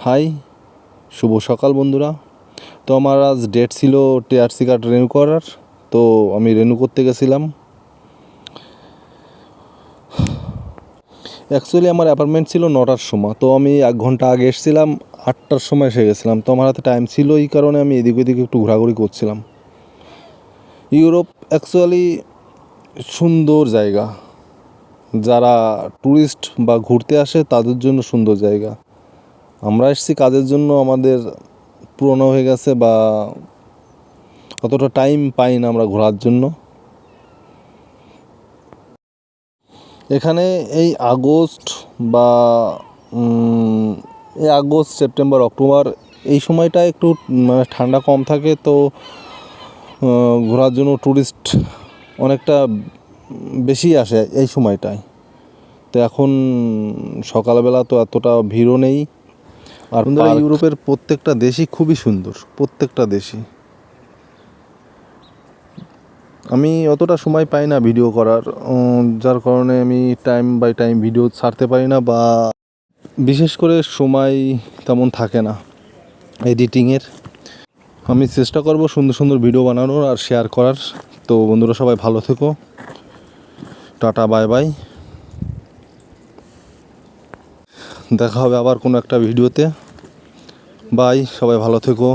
High, শুভ সকাল বন্ধুরা। তো আমার আজ ডেট ছিল টিআরসি কার্ড রিনিউ করার। তো আমি রিনিউ করতে গেছিলাম। অ্যাকচুয়ালি আমার অ্যাপয়েন্টমেন্ট ছিল 9টার সময়, তো আমি 1 ঘন্টা আগে এসেছিলাম, 8টার সময় এসে গেছিলাম। তো আমার হাতে টাইম ছিল, এই কারণে আমি এদিক ওদিকে একটু ঘোরাঘুরি করছিলাম। ইউরোপ অ্যাকচুয়ালি সুন্দর জায়গা, যারা ট্যুরিস্ট বা ঘুরতে আসে তাদের জন্য সুন্দর জায়গা। আমরা এসেছি কাজের জন্য, আমাদের পুরনো হয়ে গেছে বা অতটা টাইম পাই না আমরা ঘোরার জন্য। এখানে এই আগস্ট বা এই আগস্ট, সেপ্টেম্বর, অক্টোবর এই সময়টা একটু মানে ঠান্ডা কম থাকে, তো ঘোরার জন্য ট্যুরিস্ট অনেকটা বেশি আসে এই সময়টায়। তো এখন সকালবেলা তো এতটা ভিড়ও নেই। আর ইউরোপের প্রত্যেকটা দেশই খুবই সুন্দর, প্রত্যেকটা দেশই। আমি অতটা সময় পাই না ভিডিও করার, যার কারণে আমি টাইম বাই টাইম ভিডিও ছাড়তে পারি না, বা বিশেষ করে সময় তেমন থাকে না এডিটিংয়ের। আমি চেষ্টা করব সুন্দর সুন্দর ভিডিও বানানোর আর শেয়ার করার। তো বন্ধুরা সবাই ভালো থেকো, টাটা, বাই বাই। দেখা হবে আবার কোনো একটা ভিডিওতে। বাই, সবাই ভালো থেকো।